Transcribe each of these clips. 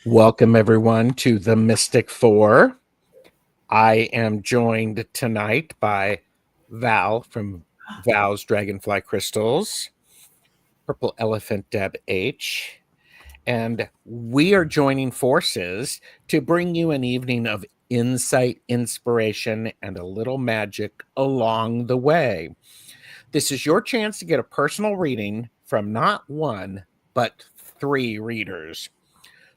Welcome, everyone, to the Mystic Four. I am joined tonight by Val from Val's Dragonfly Crystals, Purple Elephant Deb H, and we are joining forces to bring you an evening of insight, inspiration, and a little magic along the way. This is your chance to get a personal reading from not one, but 3 readers.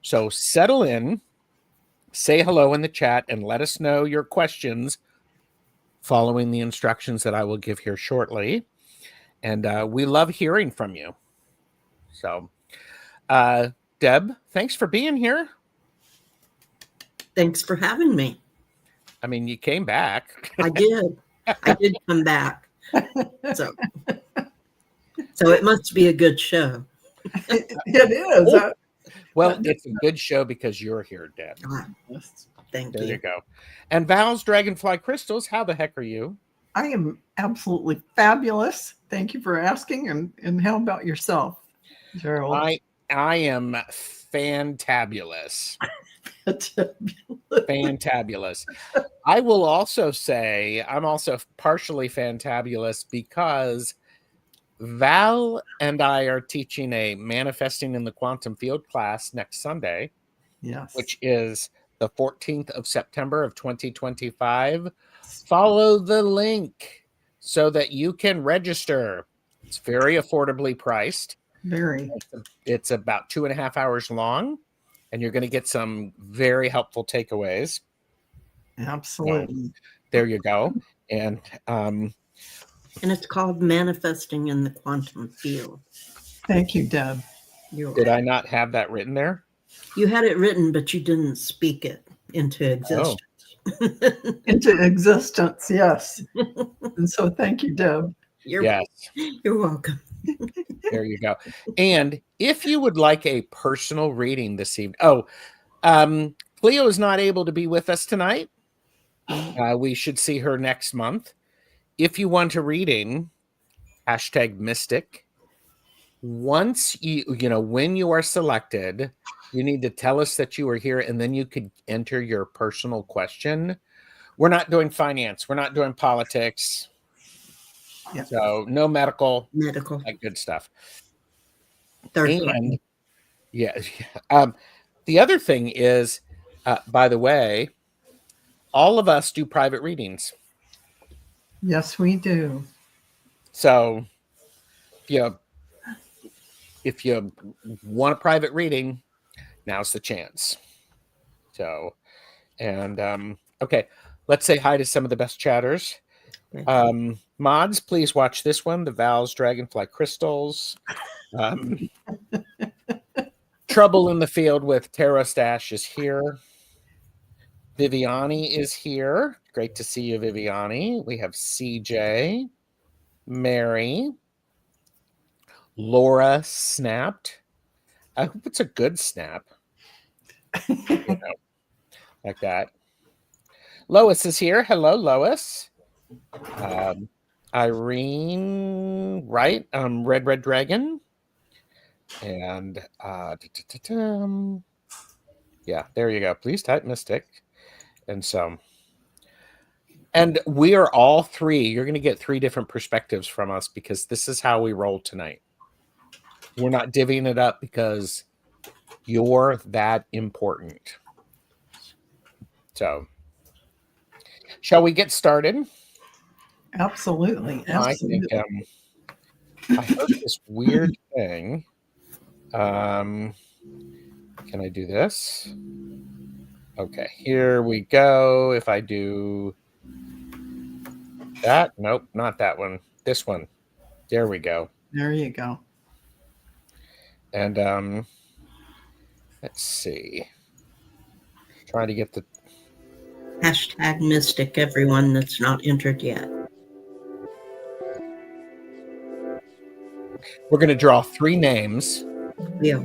So settle in, say hello in the chat, and let us know your questions following the instructions that I will give here shortly. And we love hearing from you. So, Deb, thanks for being here. Thanks for having me. I mean, you came back. I did. I did come back. So it must be a good show. It is. Oh. Well, it's a good show because you're here, Deb. Thank you. There you go. And Val's Dragonfly Crystals, how the heck are you? I am absolutely fabulous. Thank you for asking. And how about yourself, Gerald? I am fantabulous. Fantabulous. I will also say I'm also partially fantabulous because Val and I are teaching a Manifesting in the Quantum Field class next Sunday. Yes. Which is the 14th of September of 2025. Follow the link so that you can register. It's very affordably priced. Very. It's about 2.5 hours long, and you're going to get some very helpful takeaways. Absolutely. So, there you go. And it's called Manifesting in the Quantum Field. Thank you, Deb. Did I not have that written there? You had it written, but you didn't speak it into existence. Into existence, yes. And so thank you, Deb. You're welcome. There you go. And if you would like a personal reading this evening, Cleo is not able to be with us tonight. We should see her next month. If you want a reading, #Mystic. Once when you are selected, you need to tell us that you are here, and then you could enter your personal question. We're not doing finance. We're not doing politics. Yeah. So no medical, that good stuff. And the other thing is, by the way, all of us do private readings. Yes, we do. So if you want a private reading, now's the chance. So, and okay, let's say hi to some of the best chatters. Mods, please watch this one, the Val's Dragonfly Crystals. Trouble in the Field with TarotStache is here. Viviani is here. Great to see you, Viviani. We have CJ, Mary, Laura snapped. I hope it's a good snap. Like that. Lois is here. Hello, Lois. Irene, right? Red Dragon. And yeah, there you go. Please type Mystic. And we are all 3. You're going to get 3 different perspectives from us because this is how we roll tonight. We're not divvying it up because you're that important. So, shall we get started? Absolutely. I think I heard this weird thing. Can I do this? Okay, here we go. If I do that, nope, not that one. This one. There we go. There you go. And let's see. Trying to get the #Mystic, everyone that's not entered yet. We're going to draw 3 names. Yeah.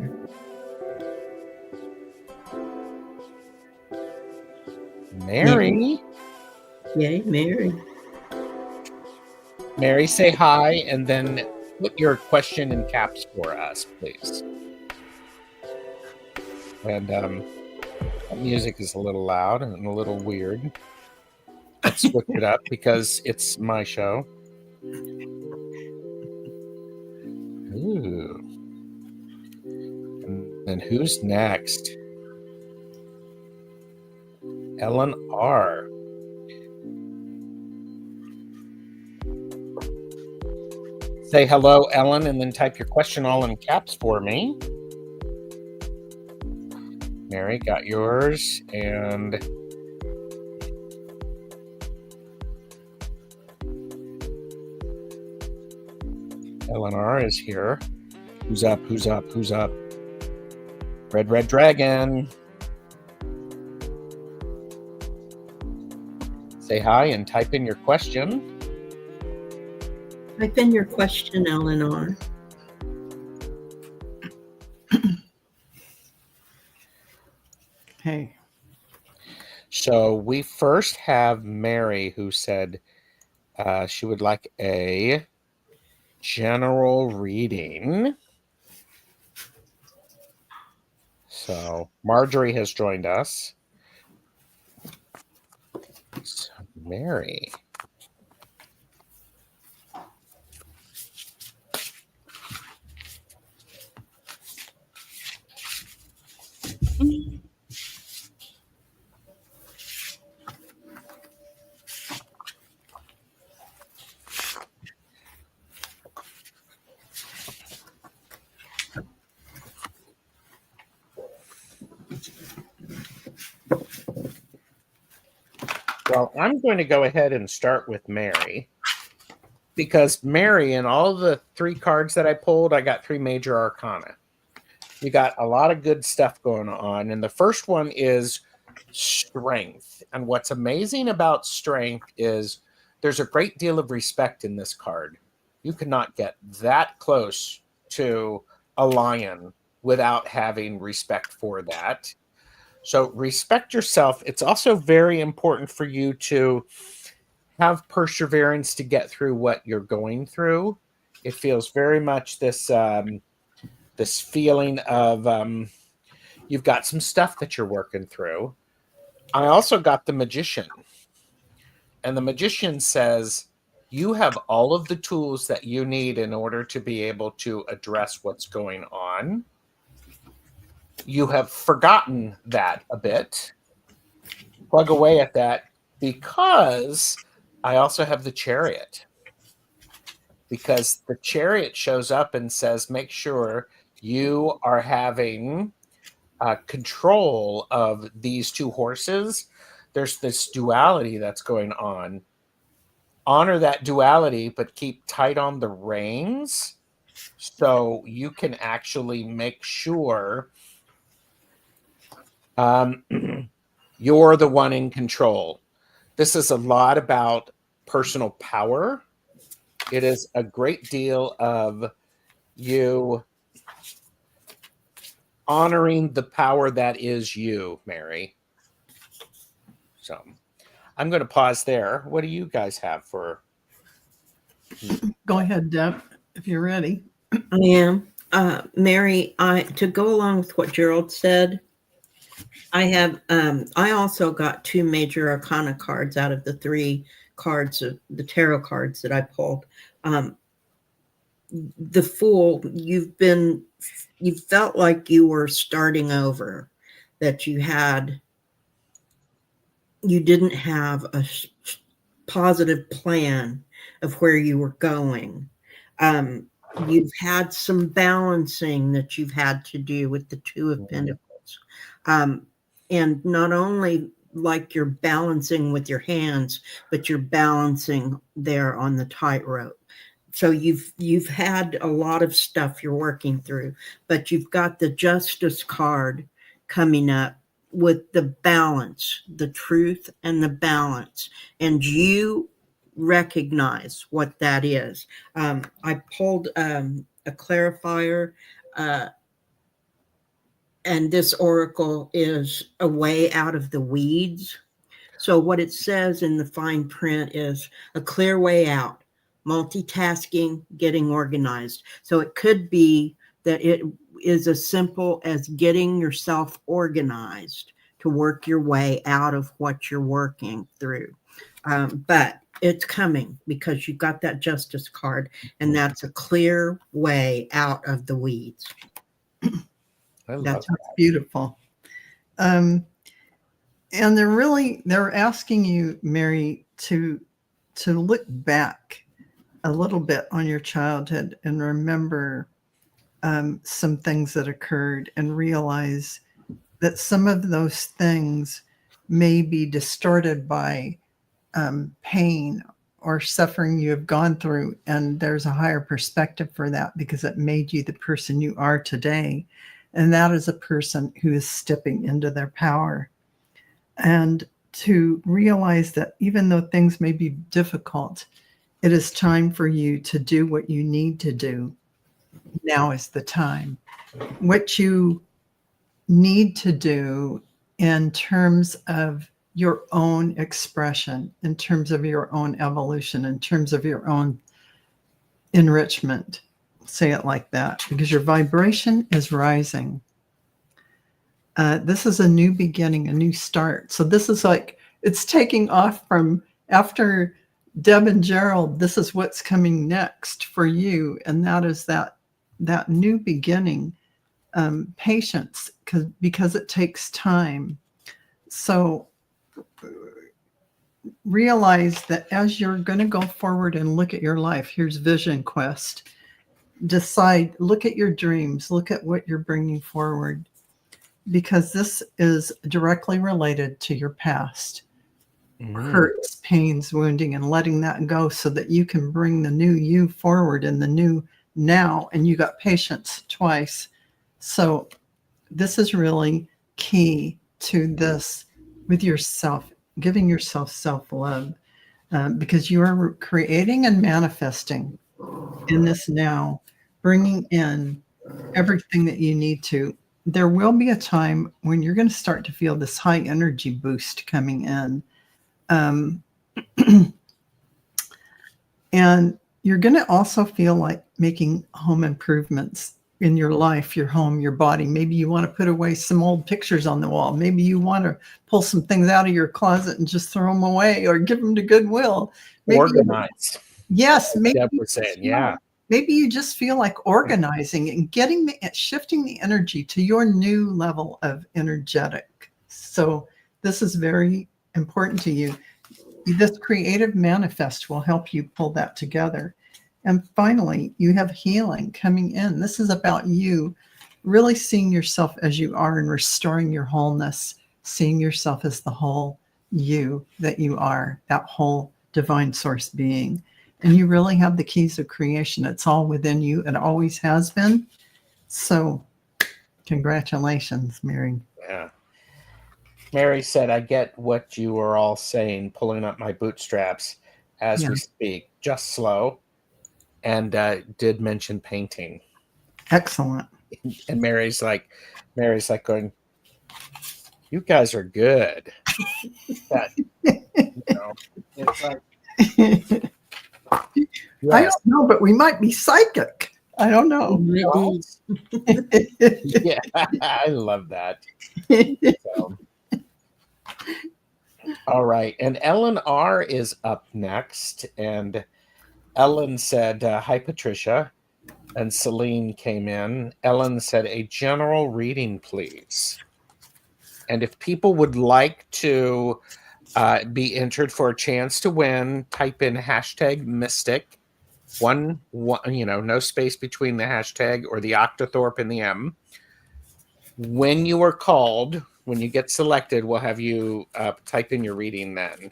Mary. Yay, Mary. Mary, say hi, and then put your question in caps for us, please. And the music is a little loud and a little weird. Let's switch it up because it's my show. Ooh. And then who's next? Ellen R. Say hello, Ellen, and then type your question all in caps for me. Mary, got yours, and Ellen R is here. Who's up? Who's up? Who's up? Red Dragon. Say hi and type in your question. Type in your question, Eleanor. Hey. So we first have Mary, who said she would like a general reading. So Marjorie has joined us. So Mary. Well, I'm going to go ahead and start with Mary, because Mary, in all the 3 cards that I pulled, I got 3 major arcana. We got a lot of good stuff going on. And the first one is strength. And what's amazing about strength is there's a great deal of respect in this card. You cannot get that close to a lion without having respect for that. So respect yourself. It's also very important for you to have perseverance to get through what you're going through. It feels very much this this feeling of you've got some stuff that you're working through. I also got the Magician. And the Magician says you have all of the tools that you need in order to be able to address what's going on. You have forgotten that a bit. Plug away at that, because I also have the Chariot. Because the Chariot shows up and says, make sure you are having control of these 2 horses. There's this duality that's going on. Honor that duality, but keep tight on the reins so you can actually make sure you're the one in control. This is a lot about personal power. It is a great deal of you honoring the power that is you, Mary. So I'm going to pause there. What do you guys have for? Go ahead, Deb, if you're ready. I am. Mary, to go along with what Gerald said, I have. I also got 2 major arcana cards out of the 3 cards of the tarot cards that I pulled. The Fool. You felt like you were starting over, that you didn't have a positive plan of where you were going. You've had some balancing that you've had to do with the 2 of Pentacles. And not only like you're balancing with your hands, but you're balancing there on the tightrope. So you've had a lot of stuff you're working through, but you've got the Justice card coming up with the balance, the truth and the balance. And you recognize what that is. I pulled a clarifier, and this oracle is a way out of the weeds. So what it says in the fine print is a clear way out, multitasking, getting organized. So it could be that it is as simple as getting yourself organized to work your way out of what you're working through. But it's coming because you've got that Justice card, and that's a clear way out of the weeds. That's beautiful. And they're asking you, Mary, to look back a little bit on your childhood and remember some things that occurred and realize that some of those things may be distorted by pain or suffering you have gone through. And there's a higher perspective for that because it made you the person you are today. And that is a person who is stepping into their power. And to realize that even though things may be difficult, it is time for you to do what you need to do. Now is the time. What you need to do in terms of your own expression, in terms of your own evolution, in terms of your own enrichment. Say it like that, because your vibration is rising. This is a new beginning, a new start. So this is like, it's taking off from after Deb and Gerald. This is what's coming next for you. And that is that new beginning, patience, because it takes time. So realize that as you're going to go forward and look at your life, here's Vision Quest. Decide, look at your dreams, look at what you're bringing forward, because this is directly related to your past. Hurts, pains, wounding, and letting that go so that you can bring the new you forward in the new now. And you got patience twice. So this is really key to this with yourself, giving yourself self-love, because you are creating and manifesting in this now, bringing in everything that you need to. There will be a time when you're going to start to feel this high energy boost coming in. And you're going to also feel like making home improvements in your life, your home, your body. Maybe you want to put away some old pictures on the wall. Maybe you want to pull some things out of your closet and just throw them away or give them to Goodwill. Maybe Organize. Yes. Maybe Deb was saying, yeah. Maybe you just feel like organizing and shifting the energy to your new level of energetic. So this is very important to you. This creative manifest will help you pull that together. And finally, you have healing coming in. This is about you really seeing yourself as you are and restoring your wholeness, seeing yourself as the whole you that you are, that whole divine source being. And you really have the keys of creation. It's all within you. It always has been. So congratulations, Mary. Yeah. Mary said, I get what you are all saying, pulling up my bootstraps as we speak, just slow. And did mention painting. Excellent. And Mary's like going, you guys are good. That, it's like, yes. I don't know, but we might be psychic. I don't know. Really? Yeah, I love that. So. All right. And Ellen R. is up next. And Ellen said, hi, Patricia. And Celine came in. Ellen said, a general reading, please. And if people would like to be entered for a chance to win, type in hashtag Mystic. One, no space between the hashtag or the octothorpe and the M. When you are called, when you get selected, we'll have you type in your reading then.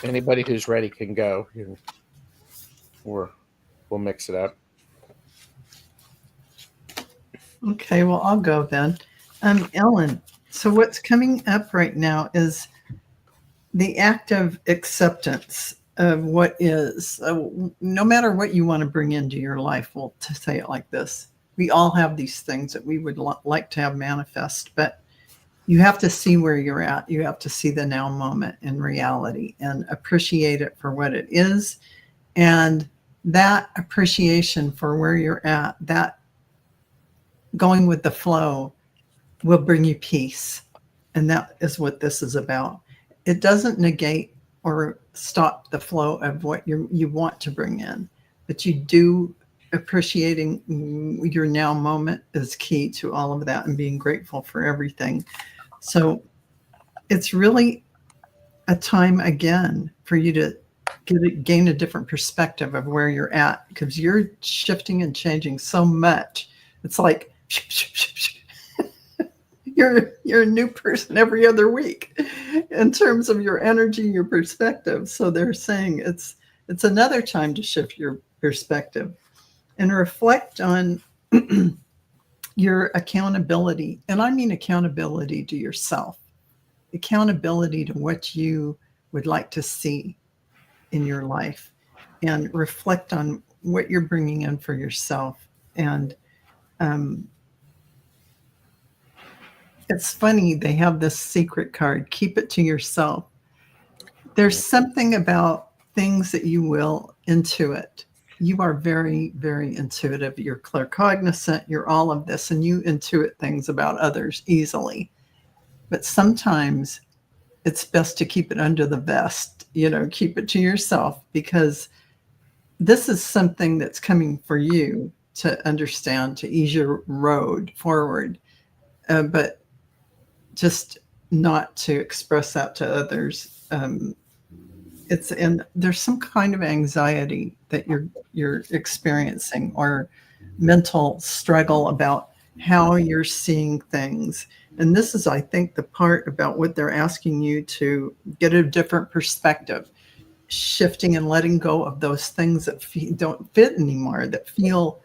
Anybody who's ready can go. We'll mix it up. Okay, well, I'll go then. Ellen, so what's coming up right now is the act of acceptance of what is. No matter what you want to bring into your life, we'll to say it like this. We all have these things that we would like to have manifest, but you have to see where you're at. You have to see the now moment in reality and appreciate it for what it is. And that appreciation for where you're at, that going with the flow, will bring you peace. And that is what this is about. It doesn't negate or stop the flow of what you want to bring in, but you do appreciating your now moment is key to all of that, and being grateful for everything. So it's really a time again for you to gain a different perspective of where you're at, because you're shifting and changing so much. It's like you're a new person every other week in terms of your energy, your perspective. So they're saying it's another time to shift your perspective and reflect on your accountability. And I mean accountability to yourself, accountability to what you would like to see in your life, and reflect on what you're bringing in for yourself. And it's funny, they have this secret card, keep it to yourself. There's something about things that you will intuit. You are very, very intuitive. You're claircognizant. You're all of this, and you intuit things about others easily. But sometimes it's best to keep it under the vest, keep it to yourself, because this is something that's coming for you to understand, to ease your road forward. But just not to express that to others. And there's some kind of anxiety that you're experiencing, or mental struggle about how you're seeing things. And this is, I think, the part about what they're asking you to get a different perspective, shifting and letting go of those things that don't fit anymore, that feel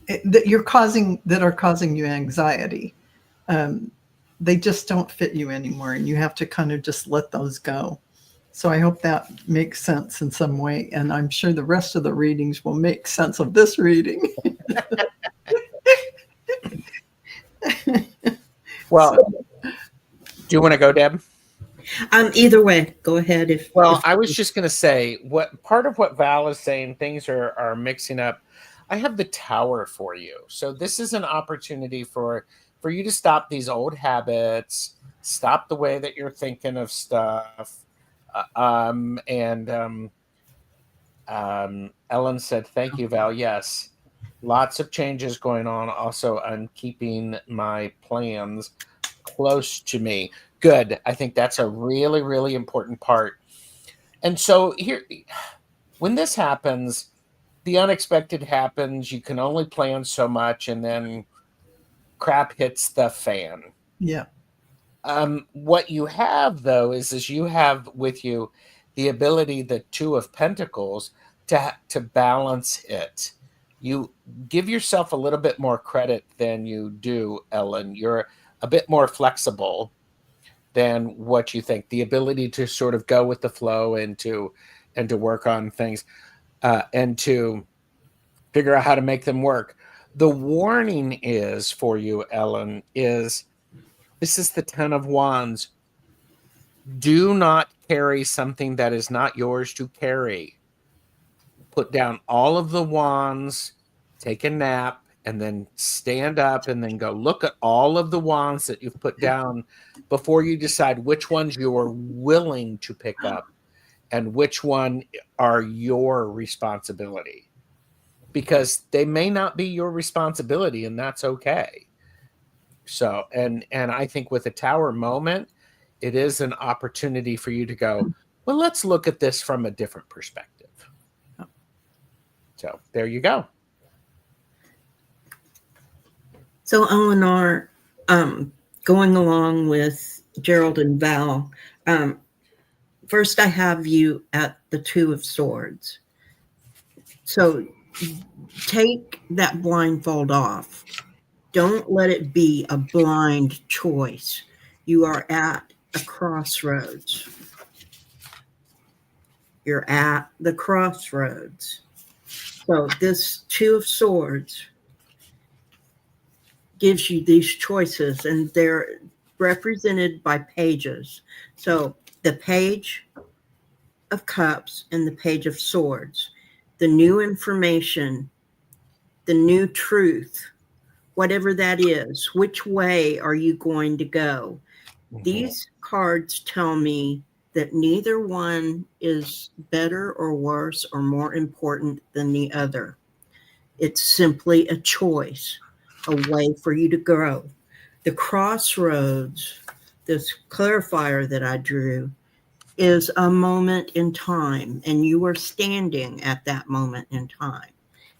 that are causing you anxiety. They just don't fit you anymore, and you have to kind of just let those go. So I hope that makes sense in some way, and I'm sure the rest of the readings will make sense of this reading. Well, do you want to go, Deb? Either way, go ahead. I was just going to say, what part of what Val is saying, things are mixing up. I have the Tower for you. So this is an opportunity for you to stop these old habits, stop the way that you're thinking of stuff. Ellen said, thank you, Val. Yes, lots of changes going on. Also, I'm keeping my plans close to me. Good. I think that's a really, really important part. And so here, when this happens, the unexpected happens. You can only plan so much, and then crap hits the fan. Yeah. What you have, though, is you have with you the ability, the Two of Pentacles, to balance it. You give yourself a little bit more credit than you do, Ellen. You're a bit more flexible than what you think. The ability to sort of go with the flow and to work on things and to figure out how to make them work. The warning is for you, Ellen, this is the Ten of Wands. Do not carry something that is not yours to carry. Put down all of the wands, take a nap, and then stand up and then go look at all of the wands that you've put down before you decide which ones you are willing to pick up and which one are your responsibility. Because they may not be your responsibility, and that's okay. So, and I think with a Tower moment, it is an opportunity for you to go, well, let's look at this from a different perspective. So there you go. So Eleanor, going along with Gerald and Val, first I have you at the Two of Swords. So take that blindfold off. Don't let it be a blind choice. You are at a crossroads. You're at the crossroads. So this Two of Swords gives you these choices, and they're represented by pages. So the Page of Cups and the Page of Swords, the new information, the new truth, whatever that is, which way are you going to go? These cards tell me that neither one is better or worse or more important than the other. It's simply a choice, a way for you to grow. The crossroads, this clarifier that I drew, is a moment in time, and you are standing at that moment in time.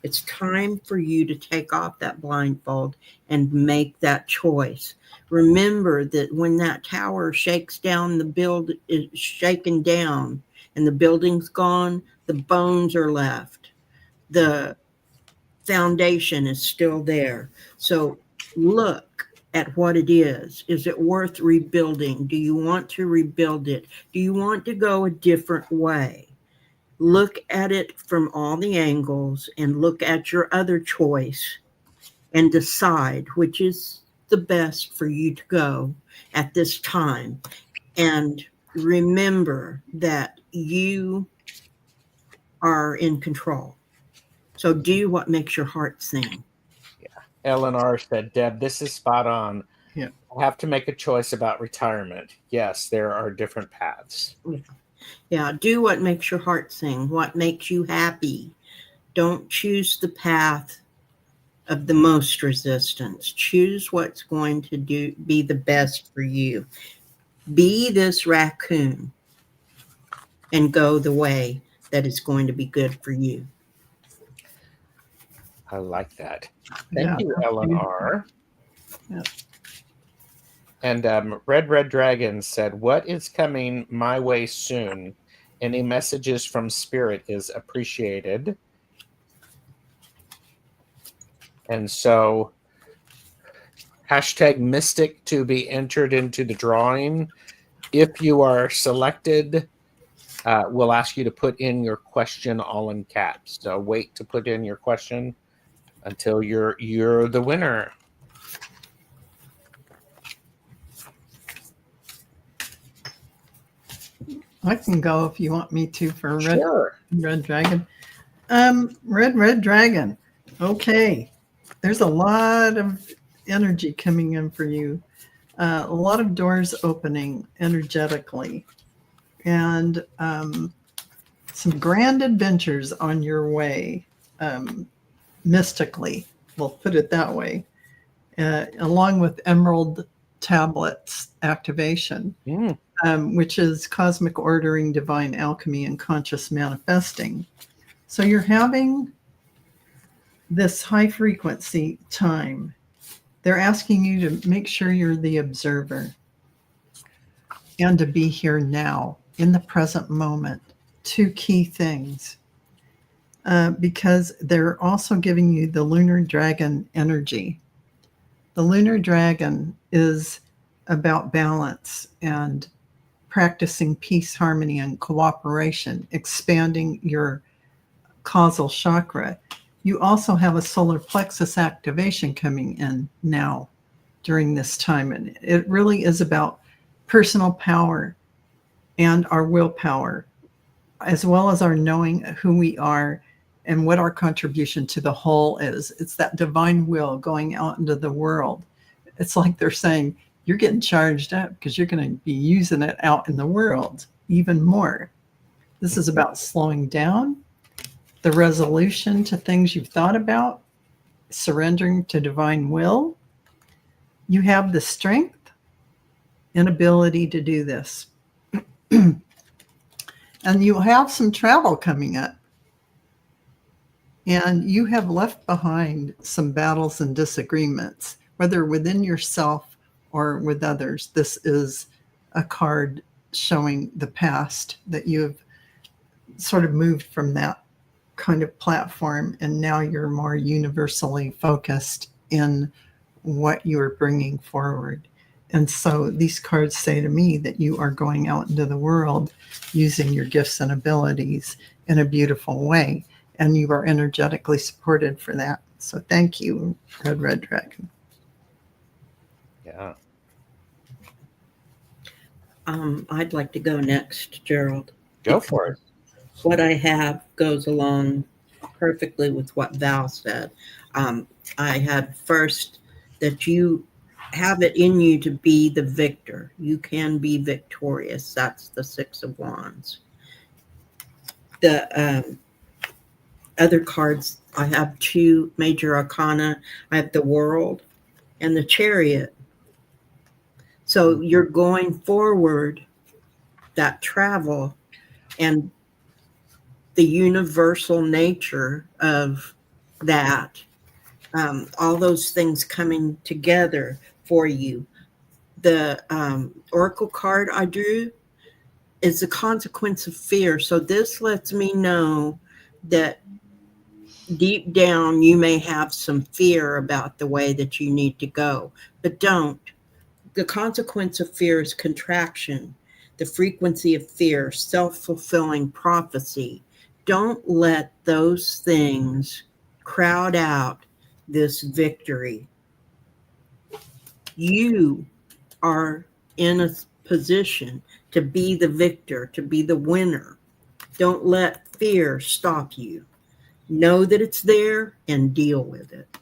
It's time for you to take off that blindfold and make that choice. Remember that when that tower shakes down, the build is shaken down and the building's gone, the bones are left. The foundation is still there. So look at what it is. Is it worth rebuilding? Do you want to rebuild it? Do you want to go a different way? Look at it from all the angles and look at your other choice and decide which is the best for you to go at this time. And remember that you are in control. So do what makes your heart sing. Eleanor said, Deb, this is spot on. Yeah. I have to make a choice about retirement. Yes, there are different paths. Yeah, do what makes your heart sing, what makes you happy. Don't choose the path of the most resistance. Choose what's going to be the best for you. Be this raccoon and go the way that is going to be good for you. I like that. Thank you, that's Eleanor. Yeah. And Red Dragon said, what is coming my way soon? Any messages from Spirit is appreciated. And so, hashtag Mystic to be entered into the drawing. If you are selected, we'll ask you to put in your question all in caps. So wait to put in your question until you're the winner. I can go if you want me to for Sure. Red Dragon. Red Dragon. Okay. There's a lot of energy coming in for you. A lot of doors opening energetically. And some grand adventures on your way, mystically. We'll put it that way. Along with Emerald Tablets activation. Which is cosmic ordering, divine alchemy, and conscious manifesting. So you're having this high frequency time. They're asking you to make sure you're the observer and to be here now in the present moment. Two key things. Because they're also giving you the lunar dragon energy. The lunar dragon is about balance and practicing peace, harmony, and cooperation, expanding your causal chakra. You also have a solar plexus activation coming in now during this time. And it really is about personal power and our willpower, as well as our knowing who we are and what our contribution to the whole is. It's that divine will going out into the world. It's like they're saying, you're getting charged up because you're going to be using it out in the world even more. This is about slowing down, the resolution to things you've thought about, surrendering to divine will. You have the strength and ability to do this. And you have some travel coming up. And you have left behind some battles and disagreements, whether within yourself or with others. This is a card showing the past, that you've sort of moved from that kind of platform, and now you're more universally focused in what you're bringing forward. And so these cards say to me that you are going out into the world using your gifts and abilities in a beautiful way. And you are energetically supported for that. So thank you, Red Dragon. Yeah. I'd like to go next, Gerald. Go for it. What I have goes along perfectly with what Val said. I had first that you have it in you to be the victor. You can be victorious. That's the Six of Wands. The other cards, I have two major arcana. I have the World and the Chariot. So you're going forward, that travel and the universal nature of that, all those things coming together for you. The oracle card I drew is the consequence of fear. So this lets me know that deep down you may have some fear about the way that you need to go, but don't. The consequence of fear is contraction, the frequency of fear, self-fulfilling prophecy. Don't let those things crowd out this victory. You are in a position to be the victor, to be the winner. Don't let fear stop you. Know that it's there and deal with it.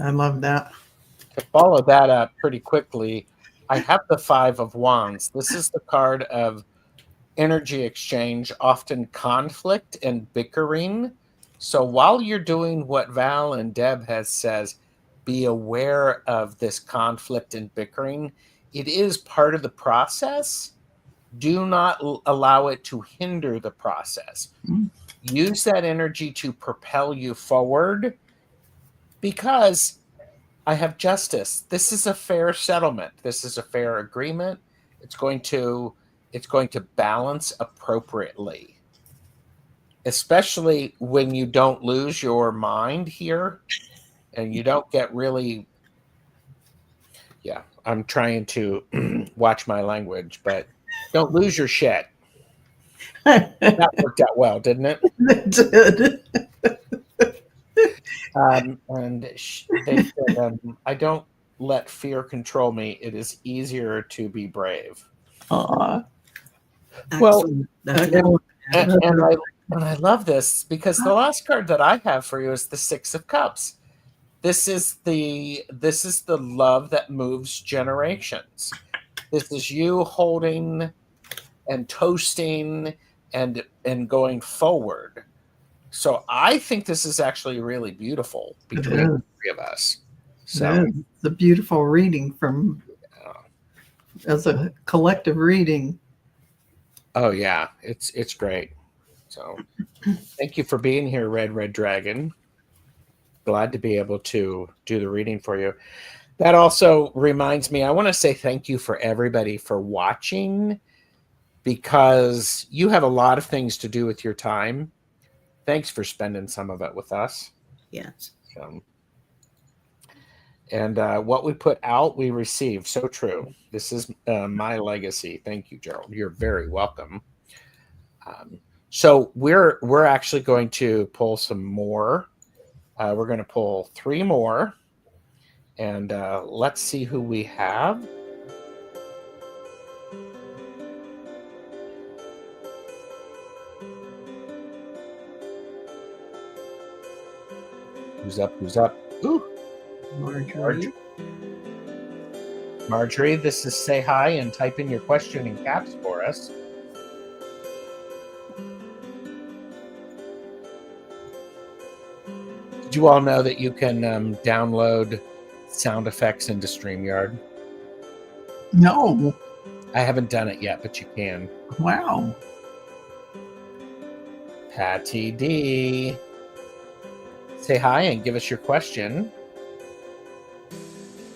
I love that. To follow that up pretty quickly, I have the Five of Wands. This is the card of energy exchange, often conflict and bickering. So while you're doing what Val and Deb has says, be aware of this conflict and bickering. It is part of the process. Do not allow it to hinder the process. Use that energy to propel you forward, because I have justice. This is a fair settlement. This is a fair agreement. It's going to balance appropriately, especially when you don't lose your mind here and you don't get really, yeah, I'm trying to watch my language, but don't lose your shit. That worked out well, didn't it? It did. And they said, I don't let fear control me. It is easier to be brave. Aw. Well, Excellent. and I love this, because the last card that I have for you is the Six of Cups. This is the love that moves generations. This is you holding and toasting and going forward. So I think this is actually really beautiful between the three of us. So it's a beautiful reading from as a collective reading. Oh yeah, it's great. So thank you for being here, Red Dragon. Glad to be able to do the reading for you. That also reminds me, I want to say thank you for everybody for watching, because you have a lot of things to do with your time. Thanks for spending some of it with us. Yes. And what we put out, we receive. So true. This is my legacy. Thank you, Gerald. You're very welcome. So we're actually going to pull some more. We're going to pull 3 more, and let's see who we have. Who's up? Who's up? Ooh, Marjorie, this is say hi and type in your question in caps for us. Did you all know that you can download sound effects into StreamYard? No. I haven't done it yet, but you can. Wow. Patty D. Say hi and give us your question.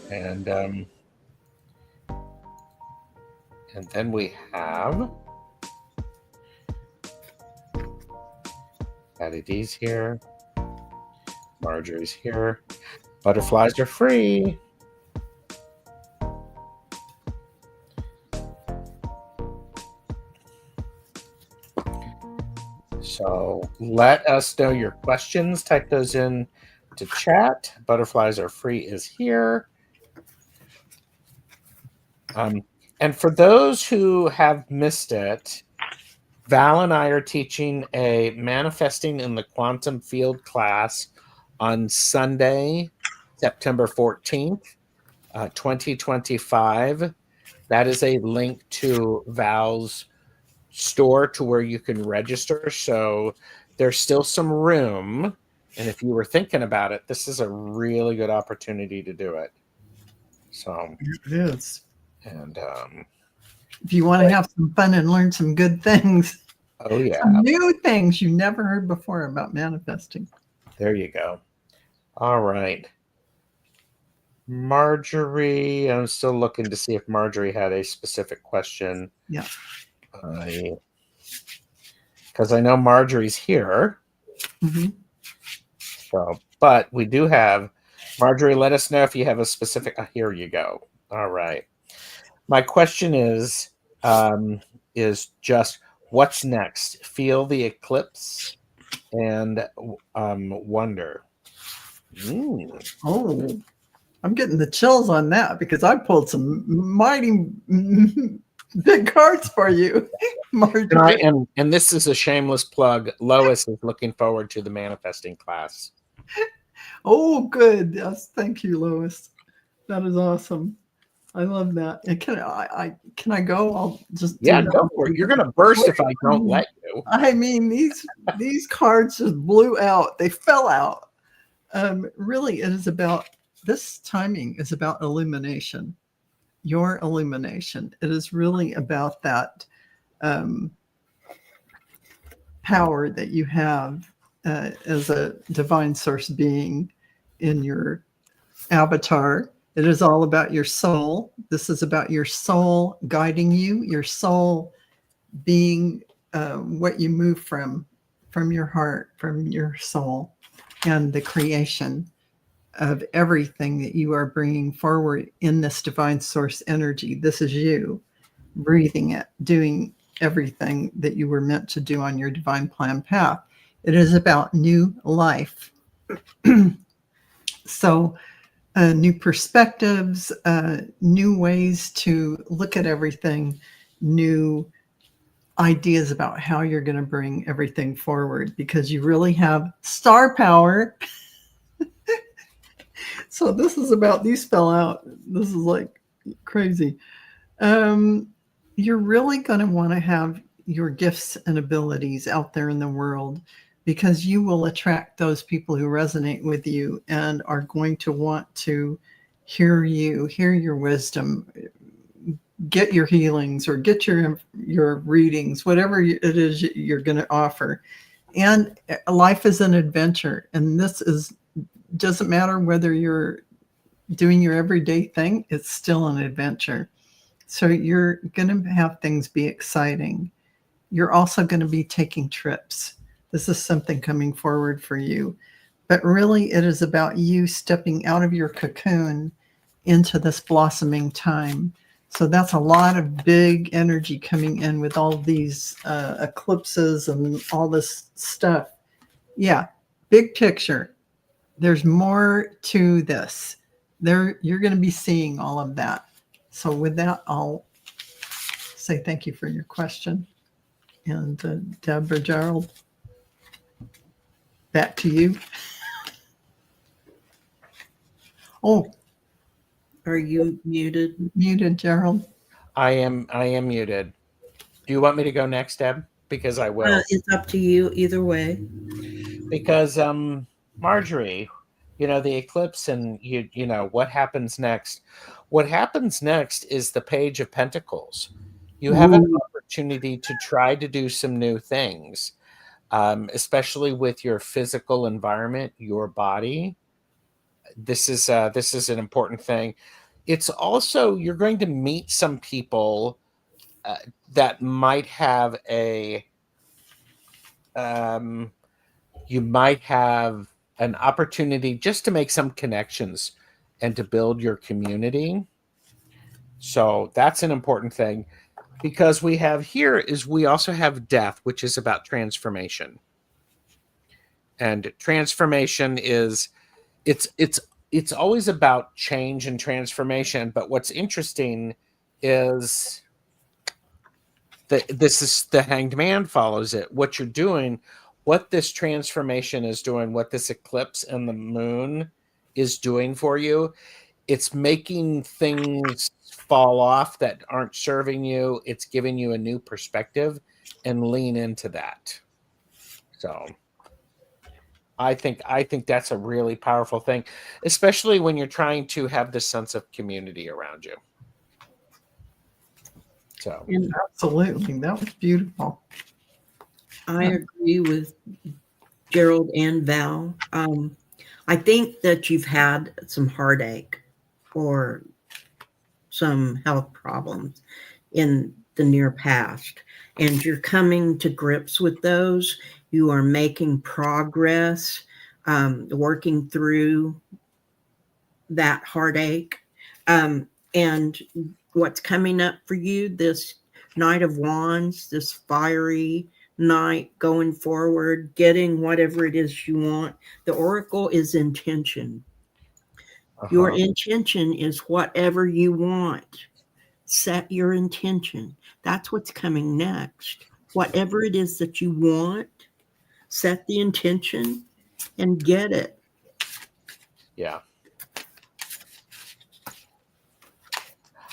And then we have Patty D's here. Marjorie's here. Butterflies are free. So let us know your questions. Type those in to chat. Butterflies Are Free is here. And for those who have missed it, Val and I are teaching a Manifesting in the Quantum Field class on Sunday, September 14th, 2025. That is a link to Val's store to where you can register. So there's still some room. And if you were thinking about it, this is a really good opportunity to do it. So It is. And if you want to have some fun and learn some good things, oh yeah, some new things you never heard before about manifesting. There you go. All right. Marjorie, I'm still looking to see if Marjorie had a specific question. Yeah. Because I know Marjorie's here. Mm-hmm. So, but we do have Marjorie. Let us know if you have a specific. Here you go. All right. My question is just what's next? Feel the eclipse and wonder. Oh, I'm getting the chills on that because I pulled some mighty big cards for you, Marjorie. And this is a shameless plug. Lois is looking forward to the manifesting class. Oh, good. Yes, thank you, Lois. That is awesome. I love that. And can I go? I'll just go for it. You're gonna burst if I don't let you. I mean, these cards just blew out. They fell out. Really, it is about this timing is about illumination. Your illumination. It is really about that power that you have as a divine source being in your avatar. It is all about your soul. This is about your soul guiding you, your soul being what you move from your heart, from your soul, and the creation of everything that you are bringing forward in this divine source energy. This is you breathing it, doing everything that you were meant to do on your divine plan path. It is about new life. So new perspectives, new ways to look at everything, new ideas about how you're going to bring everything forward, because you really have star power. So this is about, these fell out. This is like crazy. You're really going to want to have your gifts and abilities out there in the world, because you will attract those people who resonate with you and are going to want to hear you, hear your wisdom, get your healings or get your readings, whatever it is you're going to offer. And life is an adventure. And this doesn't matter whether you're doing your everyday thing, it's still an adventure. So you're going to have things be exciting. You're also going to be taking trips. This is something coming forward for you. But really, it is about you stepping out of your cocoon into this blossoming time. So that's a lot of big energy coming in with all these eclipses and all this stuff. Yeah, big picture. There's more to this. You're going to be seeing all of that. So with that, I'll say thank you for your question. And Deb or Gerald, back to you. Oh, are you muted? Muted, Gerald. I am muted. Do you want me to go next, Deb? Because I will. It's up to you either way. Because Marjorie, the eclipse and you know what happens next. What happens next is the Page of Pentacles. You have an opportunity to try to do some new things, especially with your physical environment, your body. This is an important thing. It's also, you're going to meet some people that might have you might have an opportunity just to make some connections and to build your community. So that's an important thing. because we have here is we also have death, which is about transformation. And transformation is it's always about change and transformation. But what's interesting is that this is the Hanged Man follows it. What you're doing, what this transformation is doing, what this eclipse and the moon is doing for you, it's making things fall off that aren't serving you. It's giving you a new perspective, and lean into that. So I think that's a really powerful thing, especially when you're trying to have this sense of community around you. So Absolutely. That was beautiful. I agree with Gerald and Val. I think that you've had some heartache or some health problems in the near past, and you're coming to grips with those. You are making progress, working through that heartache. And what's coming up for you, this Knight of Wands, this fiery knight going forward, getting whatever it is you want. The oracle is intention. Your intention is whatever you want. Set your intention. That's what's coming next. Whatever it is that you want, set the intention and get it. Yeah.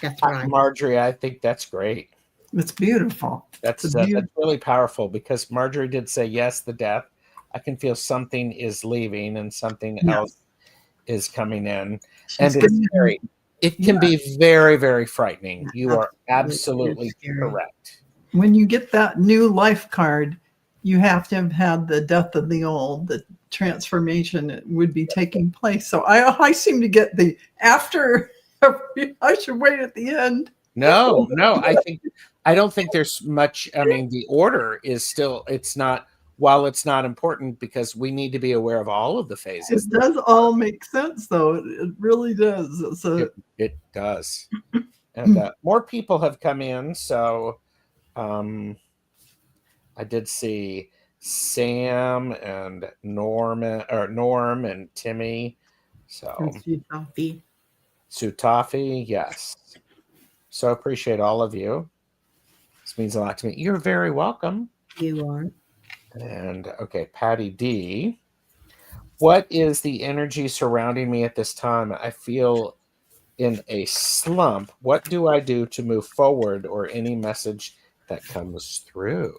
That's right. Marjorie, I think that's great. It's beautiful. That's really powerful, because Marjorie did say, yes, the death. I can feel something is leaving and something else is coming in. And it can be very, very frightening. You are absolutely correct. When you get that new life card, you have to have had the death of the old, the transformation would be taking place. So I seem to get the after. I should wait at the end. No, I don't think there's much. I mean, the order is still, it's not, while it's not important, because we need to be aware of all of the phases. It does all make sense, though. It really does. So it does. And more people have come in. So I did see Sam and Norm and Timmy. So Sutafi, yes. So appreciate all of you. This means a lot to me. You're very welcome. You are. And okay, Patty D. What is the energy surrounding me at this time? I feel in a slump. What do I do to move forward, or any message that comes through?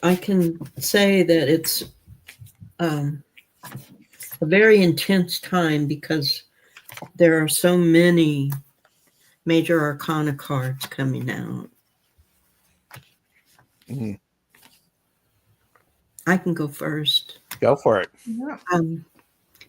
I can say that it's a very intense time, because there are so many major arcana cards coming out. Mm-hmm. I can go first. Go for it.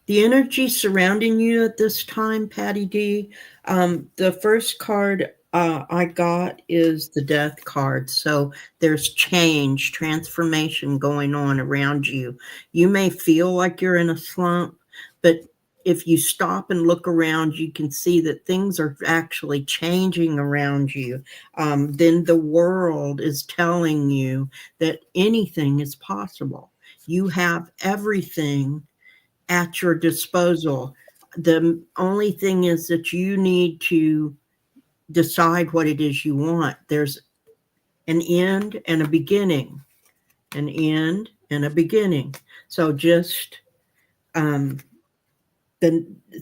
The energy surrounding you at this time, Patty D, the first card I got is the death card. So there's change, transformation going on around you. You may feel like you're in a slump, but if you stop and look around, you can see that things are actually changing around you. Then the world is telling you that anything is possible. You have everything at your disposal. The only thing is that you need to decide what it is you want. There's an end and a beginning, an end and a beginning. So just the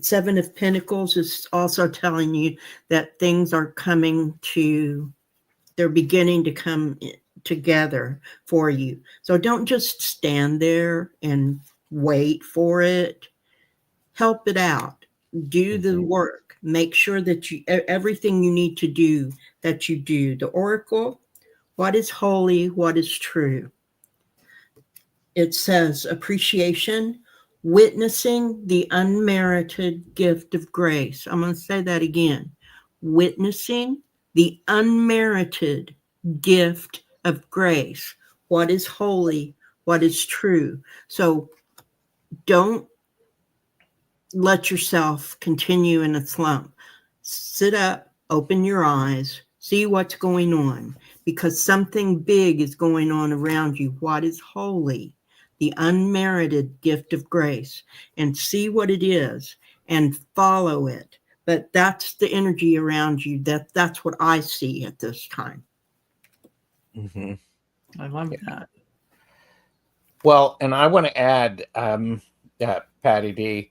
Seven of Pentacles is also telling you that things are they're beginning to come together for you. So don't just stand there and wait for it. Help it out. Do the work. Make sure that everything you need to do, that you do. The oracle, what is holy, what is true. It says appreciation, witnessing the unmerited gift of grace. I'm going to say that again. Witnessing the unmerited gift of grace, what is holy, what is true. So don't let yourself continue in a slump. Sit up, open your eyes, see what's going on, because something big is going on around you. What is holy? The unmerited gift of grace, and see what it is and follow it. But that's the energy around you. That's what I see at this time. Mhm. I love that. Well, and I want to add, Patty D,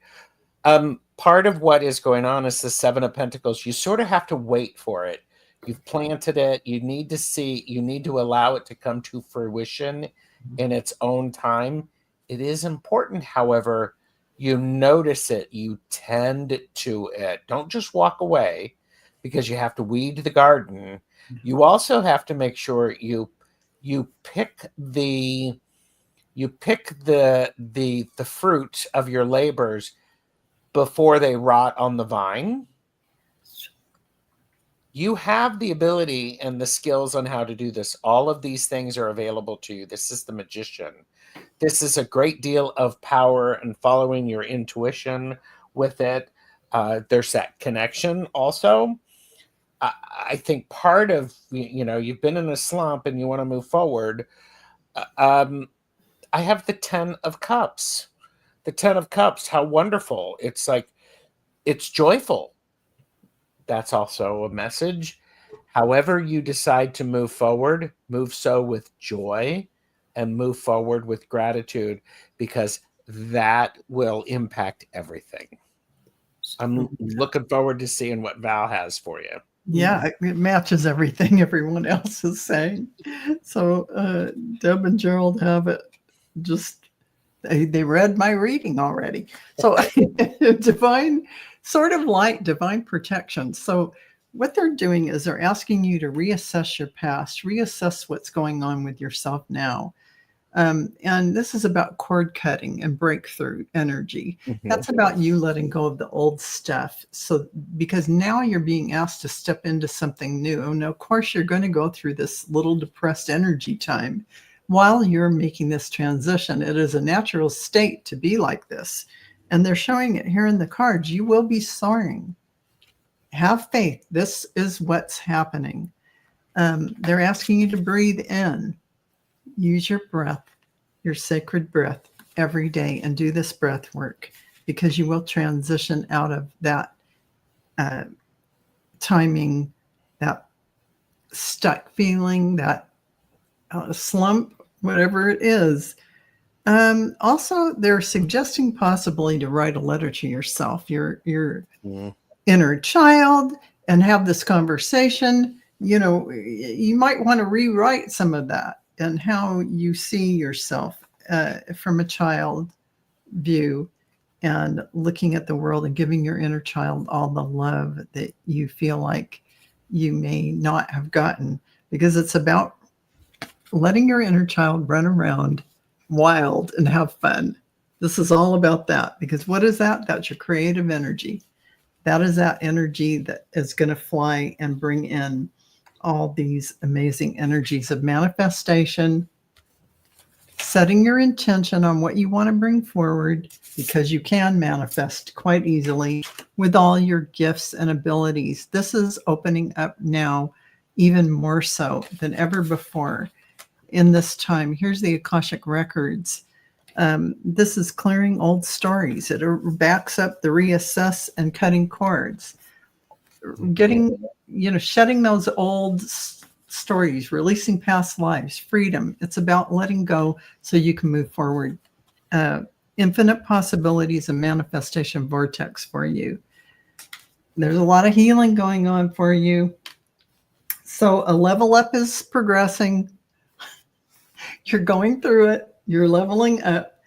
part of what is going on is the Seven of Pentacles. You sort of have to wait for it. You've planted it. You need to allow it to come to fruition in its own time. It is important, however, you notice it, you tend to it. Don't just walk away because you have to weed the garden. You also have to make sure you pick the fruit of your labors before they rot on the vine. You have the ability and the skills on how to do this. All of these things are available to you. This is the magician. This is a great deal of power and following your intuition with it. There's that connection also. I think part of, you've been in a slump and you want to move forward. I have the 10 of Cups. The 10 of Cups, how wonderful. It's like, it's joyful. That's also a message. However you decide to move forward, move so with joy and move forward with gratitude, because that will impact everything. I'm looking forward to seeing what Val has for you. Yeah, it matches everything everyone else is saying. So Deb and Gerald have it. Just they read my reading already. So divine, sort of like divine protection. So what they're doing is they're asking you to reassess your past, reassess what's going on with yourself now. And this is about cord cutting and breakthrough energy. That's about you letting go of the old stuff. So because now you're being asked to step into something new. And of course, you're going to go through this little depressed energy time while you're making this transition. It is a natural state to be like this. And they're showing it here in the cards. You will be soaring. Have faith. This is what's happening. They're asking you to breathe in. Use your breath, your sacred breath, every day, and do this breath work, because you will transition out of that timing, that stuck feeling, that slump, whatever it is. Also, they're suggesting possibly to write a letter to yourself, your inner child, and have this conversation. You might want to rewrite some of that and how you see yourself from a child view, and looking at the world and giving your inner child all the love that you feel like you may not have gotten, because it's about letting your inner child run around wild and have fun. This is all about that, because what is that? That's your creative energy. That is that energy that is going to fly and bring in all these amazing energies of manifestation, setting your intention on what you want to bring forward, because you can manifest quite easily with all your gifts and abilities. This is opening up now even more so than ever before in this time. Here's the Akashic Records. This is clearing old stories. It backs up the reassess and cutting cords. Shedding those old stories, releasing past lives, freedom. It's about letting go so you can move forward. Infinite possibilities and manifestation vortex for you. There's a lot of healing going on for you. So a level up is progressing. You're going through it. You're leveling up.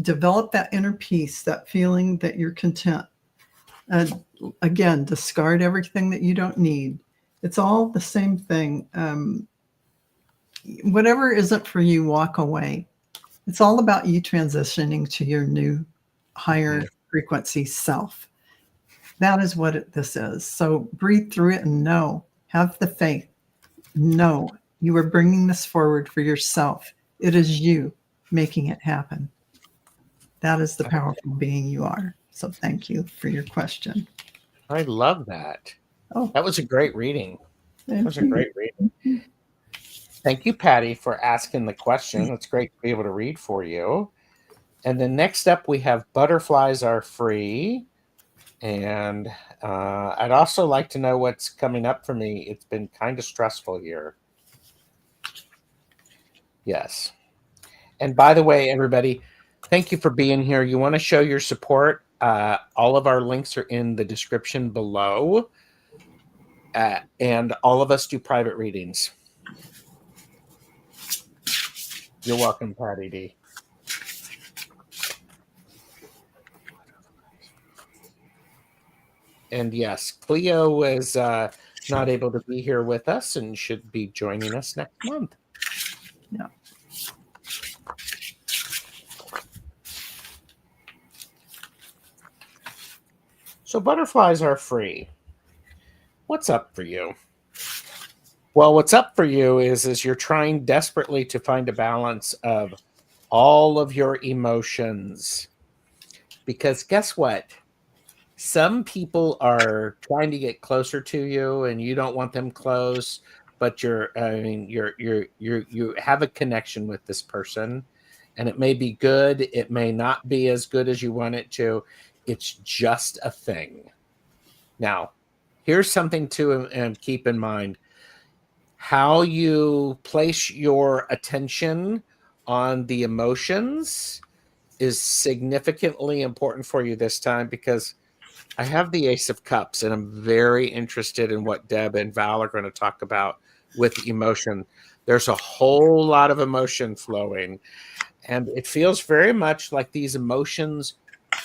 Develop that inner peace, that feeling that you're content. Again, discard everything that you don't need. It's all the same thing. Whatever isn't for you, walk away. It's all about you transitioning to your new higher frequency self. That is what this is. So breathe through it and know. Have the faith. Know you are bringing this forward for yourself. It is you making it happen. That is the powerful being you are. So thank you for your question. I love that. Oh, That was a great reading. That was a thank you. great reading. Thank you, Patty, for asking the question. It's great to be able to read for you. And then next up, we have Butterflies Are Free. And I'd also like to know what's coming up for me. It's been kind of stressful here. Yes. And by the way, everybody, thank you for being here. You want to show your support. All of our links are in the description below. And all of us do private readings. You're welcome, Patty D. And yes, Cleo is not able to be here with us and should be joining us next month. Yeah. So butterflies are free. What's up for you? Well, what's up for you is you're trying desperately to find a balance of all of your emotions. Because guess what? Some people are trying to get closer to you and you don't want them close, but you have a connection with this person, and it may be good, it may not be as good as you want it to. It's just a thing. Now, here's something to keep in mind. How you place your attention on the emotions is significantly important for you this time, because I have the Ace of Cups, and I'm very interested in what Deb and Val are going to talk about with emotion. There's a whole lot of emotion flowing, and it feels very much like these emotions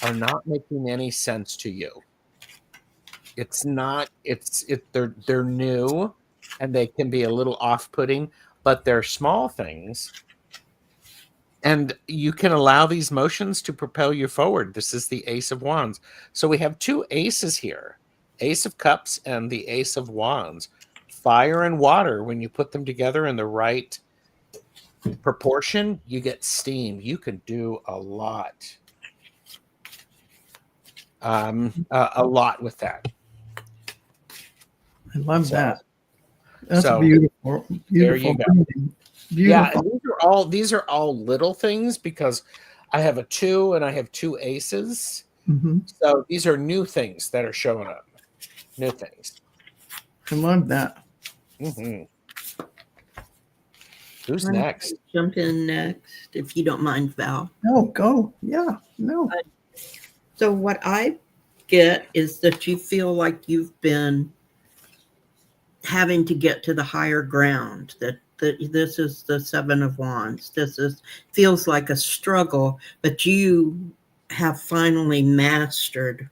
are not making any sense to you. It's not. They're new, and they can be a little off-putting, but they're small things. And you can allow these motions to propel you forward. This is the Ace of Wands. So we have two aces here, Ace of Cups and the Ace of Wands. Fire and water, when you put them together in the right proportion, you get steam. You can do a lot. A lot with that. I love that. That's so beautiful. There you go. Beautiful. Yeah, and these are all little things, because I have a 2 and I have 2 aces. Mm-hmm. So these are new things that are showing up. New things. I love that. Mm-hmm. Who's I'm next? Jump in next, if you don't mind, Val. No, go. Yeah, no. So what I get is that you feel like you've been having to get to the higher ground, that this is the 7 of Wands. Feels like a struggle, but you have finally mastered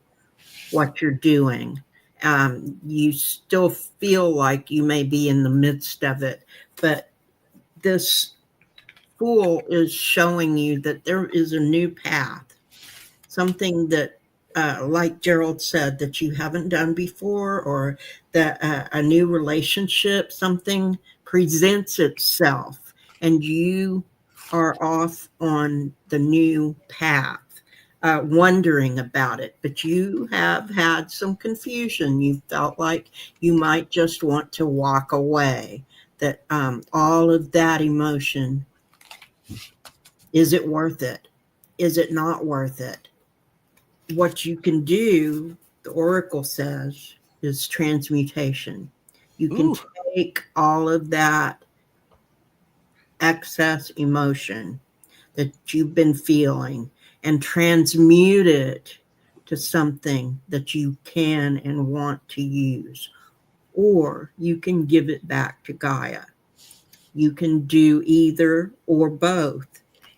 what you're doing. You still feel like you may be in the midst of it, but this Fool is showing you that there is a new path, something that like Gerald said, that you haven't done before, or that a new relationship, something presents itself and you are off on the new path, wondering about it. But you have had some confusion. You felt like you might just want to walk away, that all of that emotion, is it worth it? Is it not worth it? What you can do, the Oracle says, is transmutation. You can take all of that excess emotion that you've been feeling and transmute it to something that you can and want to use. Or you can give it back to Gaia. You can do either or both.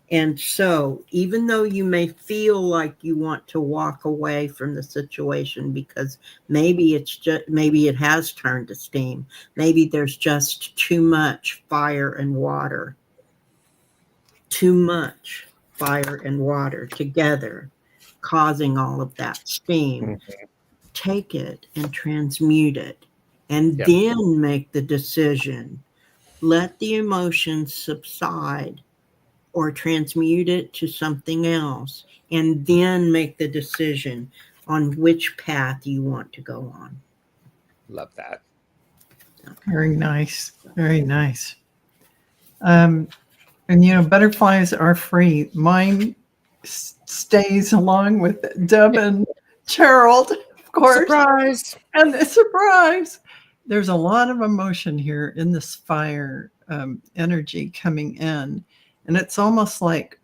And so, even though you may feel like you want to walk away from the situation because maybe it has turned to steam, maybe there's just too much fire and water together, causing all of that steam. take it and transmute it, and Yep. then make the decision. Let the emotions subside or transmute it to something else, and then make the decision on which path you want to go on. Love that. Very nice. Very nice. And butterflies are free. Mine stays along with Deb and Gerald, of course. Surprise! And a surprise. There's a lot of emotion here in this fire energy coming in. And it's almost like,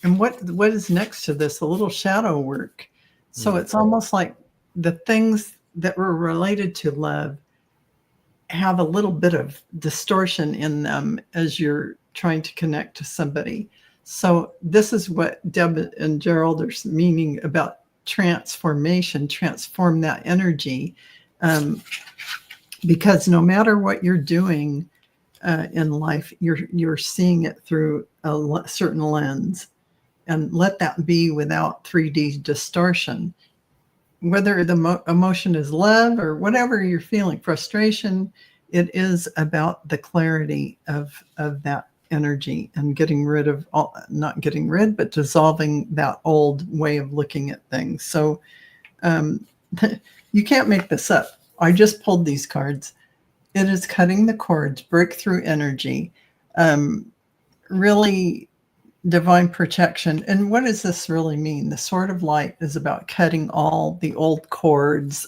and what is next to this? A little shadow work. So it's almost like the things that were related to love have a little bit of distortion in them as you're trying to connect to somebody. So this is what Deb and Gerald are meaning about transformation, transform that energy. Because no matter what you're doing in life, you're seeing it through a certain lens, and let that be without 3D distortion. Whether the emotion is love or whatever you're feeling, frustration, it is about the clarity of that energy and getting rid of not getting rid, but dissolving that old way of looking at things. So you can't make this up. I just pulled these cards. It is cutting the cords, breakthrough energy, really divine protection. And what does this really mean? The Sword of Light is about cutting all the old cords.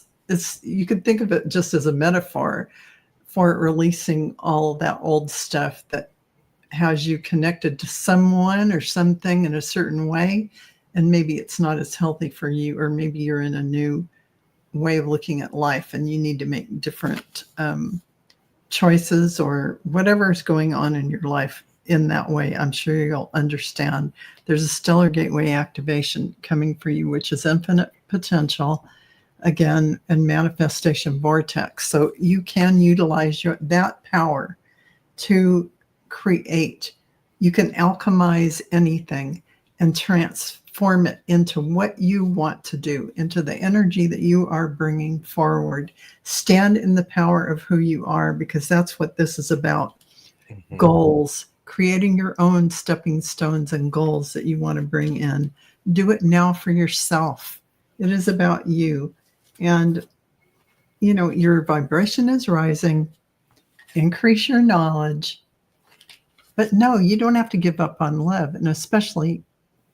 You could think of it just as a metaphor for releasing all of that old stuff that has you connected to someone or something in a certain way. And maybe it's not as healthy for you, or maybe you're in a new way of looking at life and you need to make different choices or whatever is going on in your life in that way. I'm sure you'll understand. There's a stellar gateway activation coming for you, which is infinite potential, again, and manifestation vortex. So you can utilize that power to create. You can alchemize anything and transform it into what you want to do, into the energy that you are bringing forward. Stand in the power of who you are, because that's what this is about. Mm-hmm. Goals, creating your own stepping stones and goals that you want to bring in. Do it now for yourself. It is about you. And, your vibration is rising. Increase your knowledge. But no, you don't have to give up on love, and especially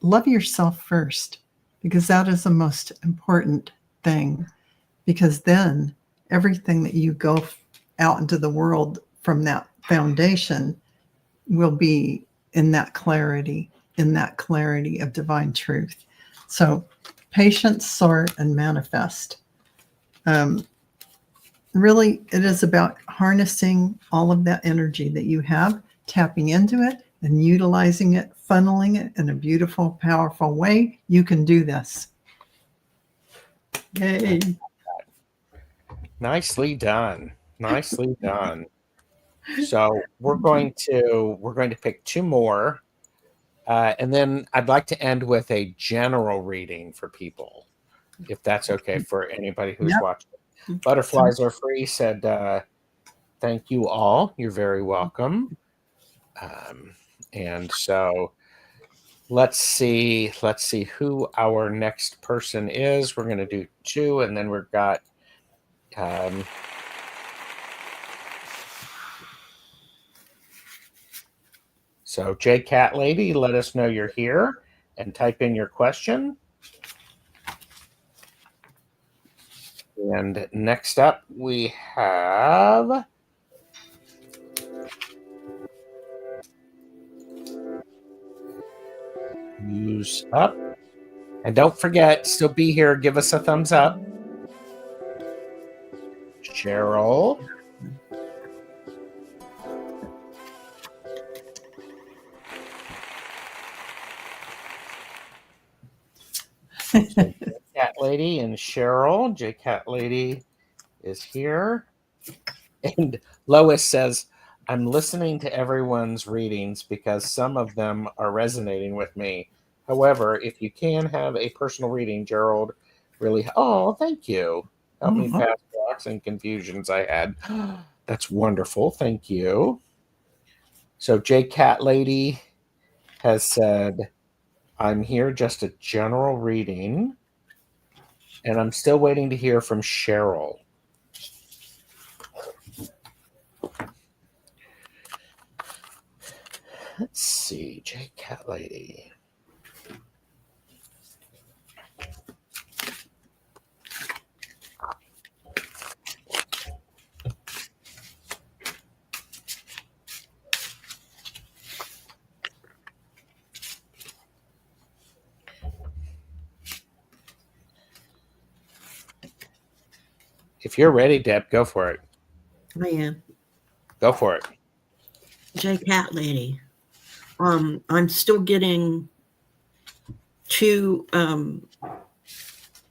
love yourself first, because that is the most important thing. Because then everything that you go out into the world from that foundation will be in that clarity of divine truth. So patience, soar, and manifest. Really, it is about harnessing all of that energy that you have, tapping into it and utilizing it, funneling it in a beautiful, powerful way. You can do this. Yay. Nicely done. Nicely done. So we're going to pick two more. And then I'd like to end with a general reading for people, if that's okay for anybody who's watching. Butterflies are free said, thank you all. You're very welcome. And so let's see who our next person is. We're going to do two, and then we've got so J Cat Lady, let us know you're here and type in your question. And next up we have who's up. And don't forget, still be here. Give us a thumbs up. Cheryl. So Cat Lady and Cheryl. J Cat Lady is here. And Lois says, I'm listening to everyone's readings because some of them are resonating with me. However, if you can have a personal reading, Gerald, really, thank you. Help me past blocks and confusions I had. That's wonderful. Thank you. So J Cat Lady has said, I'm here just a general reading, and I'm still waiting to hear from Cheryl. Let's see, J Cat Lady. If you're ready, Deb, go for it. I am. Go for it. J Cat Lady. I'm still getting 2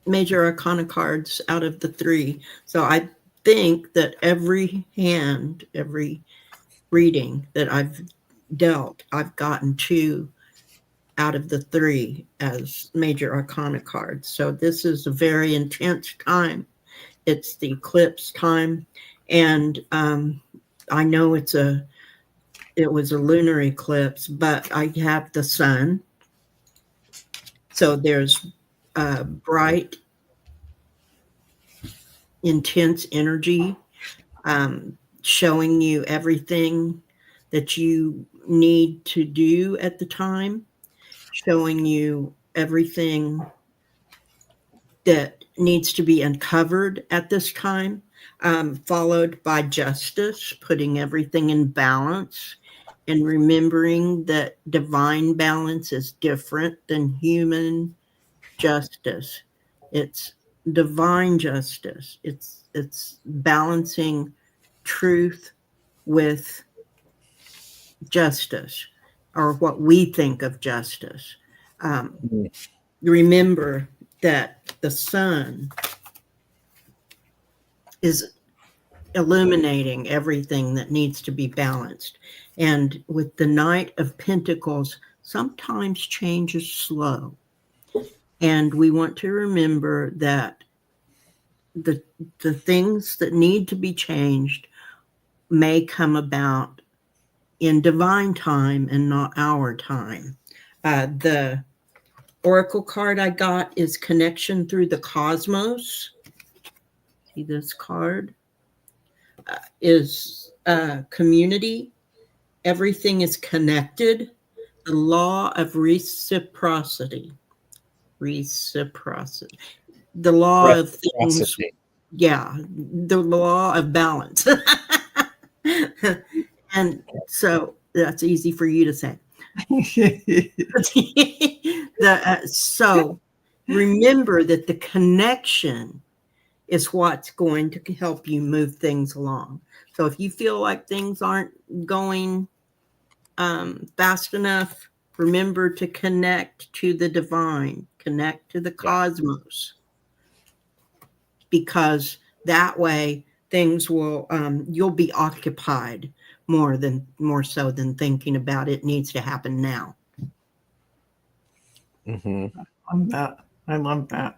major arcana cards out of the 3. So I think that every hand, every reading that I've dealt, I've gotten 2 out of the 3 as major arcana cards. So this is a very intense time. It's the eclipse time, and I know it was a lunar eclipse, but I have the sun. So there's bright, intense energy showing you everything that you need to do at the time, showing you everything that needs to be uncovered at this time, followed by justice, putting everything in balance, and remembering that divine balance is different than human justice. It's divine justice. It's balancing truth with justice, or what we think of justice. Remember that the sun is illuminating everything that needs to be balanced. And with the Knight of Pentacles, sometimes change is slow. And we want to remember that the things that need to be changed may come about in divine time and not our time. The oracle card I got is Connection Through the Cosmos. See this card? Is community. Everything is connected. The law of reciprocity. Reciprocity. The law of things. Yeah, the law of balance. And so that's easy for you to say. So remember that the connection is what's going to help you move things along. So if you feel like things aren't going fast enough, remember to connect to the divine, connect to the cosmos, because that way things will, you'll be occupied more so than thinking about it needs to happen now. Mm-hmm. I love that.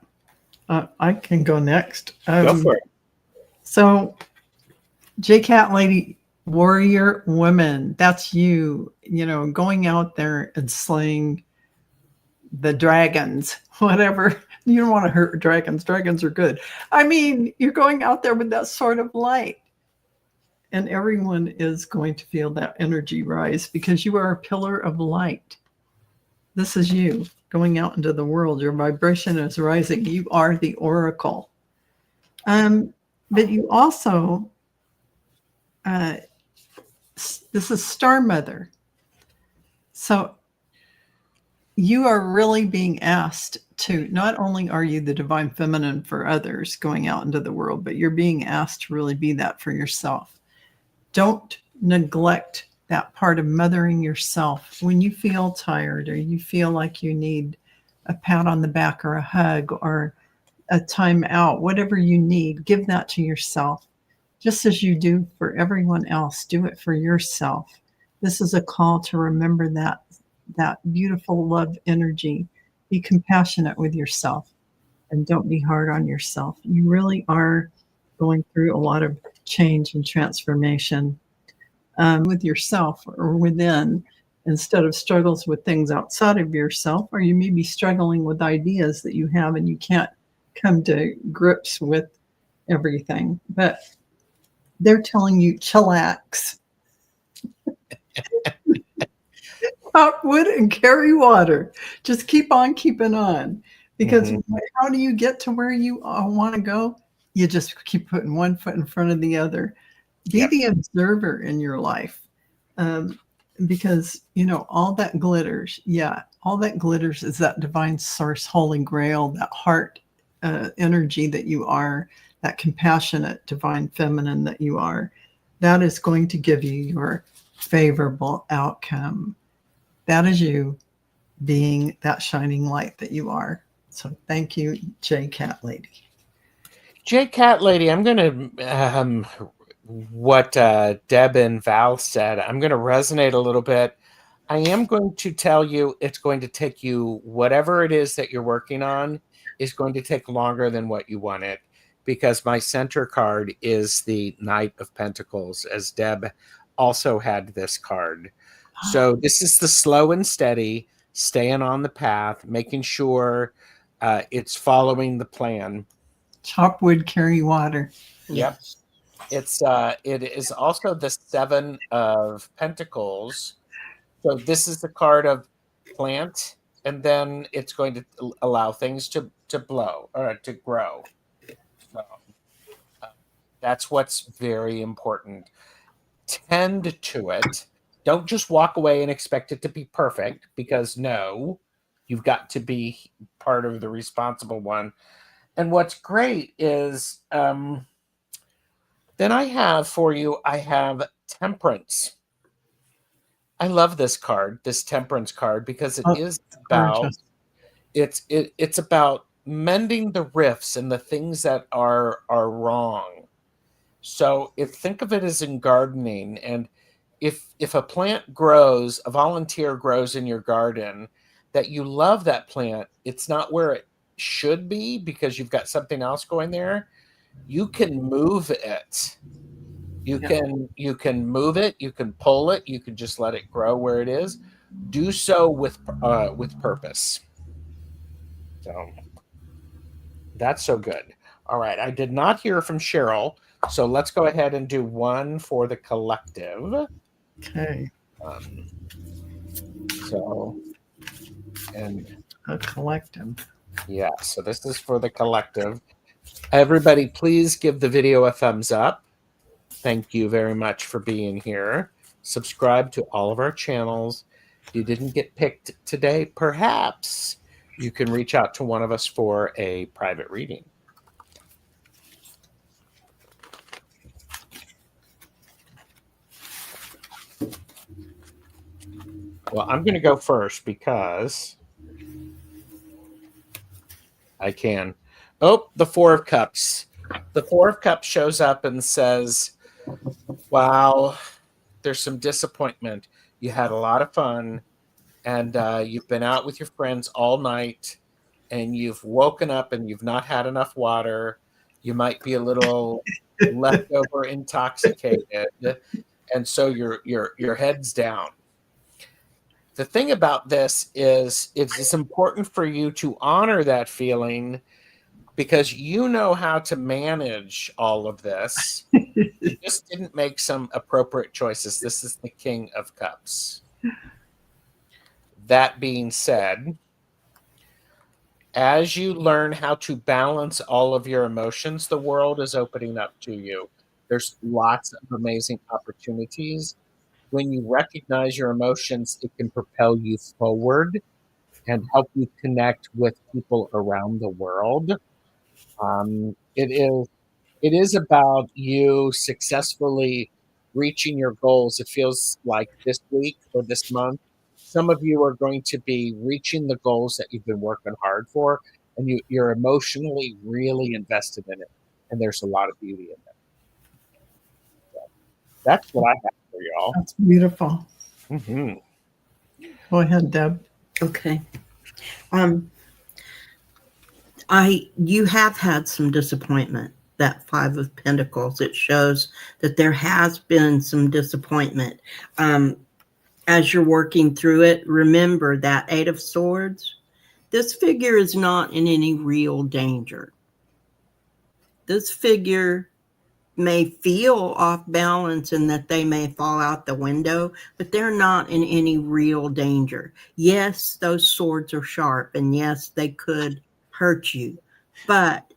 I can go next. Go for it. So, J-Cat Lady, warrior woman, that's you, going out there and slaying the dragons, whatever. You don't want to hurt dragons. Dragons are good. I mean, you're going out there with that sort of light. And everyone is going to feel that energy rise because you are a pillar of light. This is you going out into the world. Your vibration is rising. You are the oracle. But you also, this is Star Mother. So you are really being asked to, not only are you the divine feminine for others going out into the world, but you're being asked to really be that for yourself. Don't neglect that part of mothering yourself. When you feel tired or you feel like you need a pat on the back or a hug or a time out, whatever you need, give that to yourself. Just as you do for everyone else, do it for yourself. This is a call to remember that beautiful love energy. Be compassionate with yourself and don't be hard on yourself. You really are going through a lot of change and transformation with yourself or within, instead of struggles with things outside of yourself, or you may be struggling with ideas that you have and you can't come to grips with everything. But they're telling you, chillax, chop wood and carry water. Just keep on keeping on. Because how do you get to where you want to go? You just keep putting one foot in front of the other. Be the observer in your life. Because, you know, all that glitters. Yeah, all that glitters is that divine source, holy grail, that heart energy that you are, that compassionate divine feminine that you are. That is going to give you your favorable outcome. That is you being that shining light that you are. So thank you, J Cat Lady. J Cat Lady, I'm going to, what Deb and Val said, I'm going to resonate a little bit. I am going to tell you it's going to take you, whatever it is that you're working on, is going to take longer than what you wanted, because my center card is the Knight of Pentacles, as Deb also had this card. So this is the slow and steady, staying on the path, making sure it's following the plan. Chop wood, carry water. Yep. It is also the Seven of Pentacles. So this is the card of plant, and then it's going to allow things to blow or to grow. So that's what's very important. Tend to it. Don't just walk away and expect it to be perfect, because no, you've got to be part of the responsible one. And what's great is then I have for you, I have Temperance. I love this card, this Temperance card, because it is about it's about mending the rifts and the things that are wrong. So think of it as in gardening, and if a plant grows, a volunteer grows in your garden, that you love that plant, it's not where it should be because you've got something else going there. You can move it. You can move it, you can pull it, you can just let it grow where it is. Do so with purpose. So that's so good. All right, I did not hear from Cheryl, so let's go ahead and do one for the collective. Okay. And a collective. Yeah, so this is for the collective. Everybody, please give the video a thumbs up. Thank you very much for being here. Subscribe to all of our channels. If you didn't get picked today, perhaps you can reach out to one of us for a private reading. Well, I'm going to go first because I can. Oh, the Four of Cups. The Four of Cups shows up and says, wow, there's some disappointment. You had a lot of fun, and you've been out with your friends all night, and you've woken up and you've not had enough water. You might be a little leftover intoxicated, and so your head's down. The thing about this is it's important for you to honor that feeling, because you know how to manage all of this. You just didn't make some appropriate choices. This is the King of Cups. That being said, as you learn how to balance all of your emotions, the world is opening up to you. There's lots of amazing opportunities. When you recognize your emotions, it can propel you forward and help you connect with people around the world. It is about you successfully reaching your goals. It feels like this week or this month, some of you are going to be reaching the goals that you've been working hard for, and you're emotionally really invested in it. And there's a lot of beauty in it. So that's what I have for y'all. That's beautiful. Mm-hmm. Go ahead, Deb. Okay. You have had some disappointment. That Five of Pentacles, it shows that there has been some disappointment. As you're working through it, remember that Eight of Swords, this figure is not in any real danger. This figure may feel off balance and that they may fall out the window, but they're not in any real danger. Yes, those swords are sharp, and yes, they could hurt you, but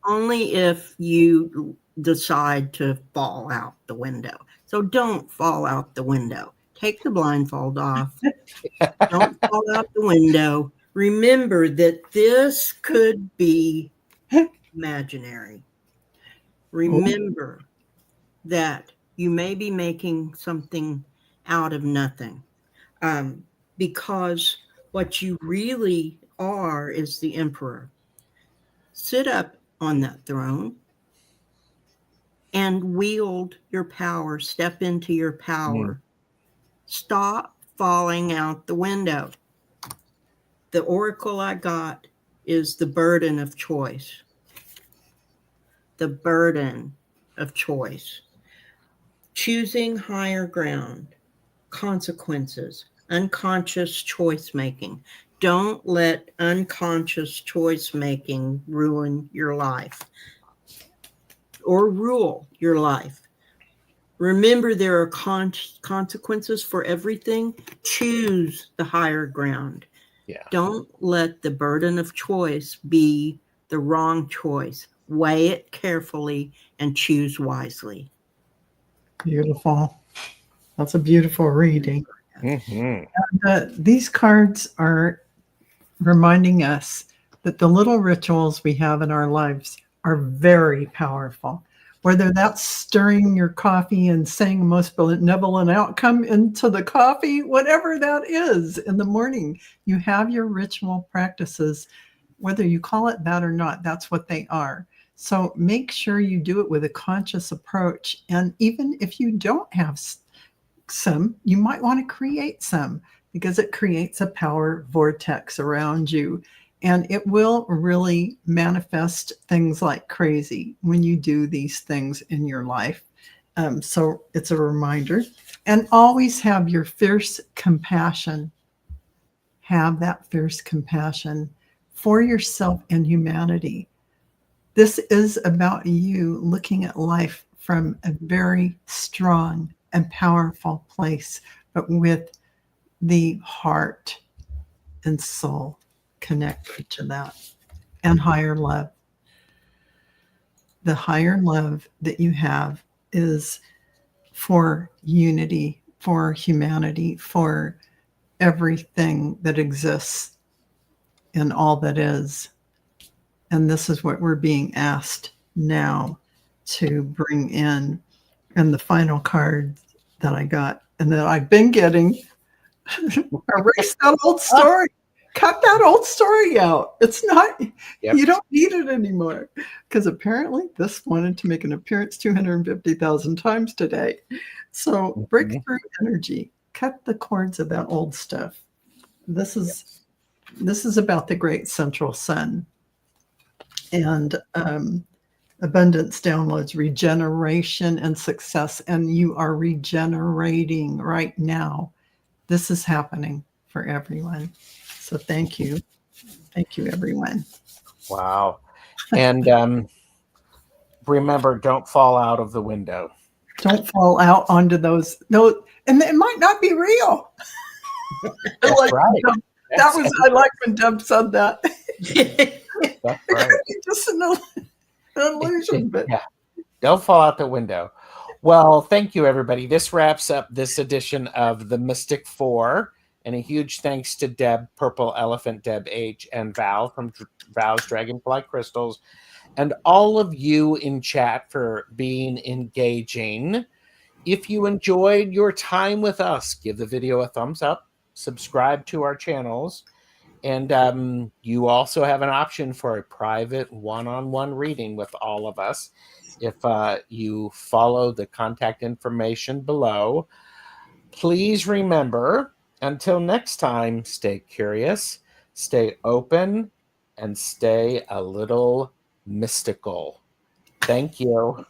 only if you decide to fall out the window. So don't fall out the window. Take the blindfold off. Don't fall out the window. Remember that this could be imaginary. Remember that you may be making something out of nothing, because what you really are is the emperor. Sit up on that throne and wield your power. Step into your power. Stop falling out the window. The oracle I got is the burden of choice. The burden of choice. Choosing higher ground, consequences, unconscious choice making. Don't let unconscious choice making ruin your life or rule your life. Remember, there are consequences for everything. Choose the higher ground. Yeah. Don't let the burden of choice be the wrong choice. Weigh it carefully and choose wisely. Beautiful. That's a beautiful reading. Mm-hmm. These cards are reminding us that the little rituals we have in our lives are very powerful. Whether that's stirring your coffee and saying most benevolent outcome into the coffee, whatever that is in the morning, you have your ritual practices. Whether you call it that or not, that's what they are. So make sure you do it with a conscious approach. And even if you don't have some, you might want to create some, because it creates a power vortex around you. And it will really manifest things like crazy when you do these things in your life. So it's a reminder. And always have your fierce compassion. Have that fierce compassion for yourself and humanity. This is about you looking at life from a very strong and powerful place, but with the heart and soul connected to that, and higher love. The higher love that you have is for unity, for humanity, for everything that exists and all that is. And this is what we're being asked now to bring in. And the final card that I got and that I've been getting, erase that old story. Cut that old story out. It's not, you don't need it anymore. Because apparently this wanted to make an appearance 250,000 times today. So breakthrough energy. Cut the cords of that old stuff. This is about the great central sun. And abundance downloads, regeneration and success. And you are regenerating right now. This is happening for everyone. So thank you. Thank you, everyone. Wow. And remember, don't fall out of the window. Don't fall out onto those. No, and it might not be real. That's right. That was, I like when Deb said that. That's right. Just an illusion, but yeah. Don't fall out the window. Well, thank you, everybody. This wraps up this edition of the Mystic Four. And a huge thanks to Deb, Purple Elephant Deb H, and Val from Val's Dragonfly Crystals, and all of you in chat for being engaging. If you enjoyed your time with us, give the video a thumbs up, subscribe to our channels, and you also have an option for a private one-on-one reading with all of us if you follow the contact information below. Please remember, until next time, stay curious, stay open, and stay a little mystical. Thank you.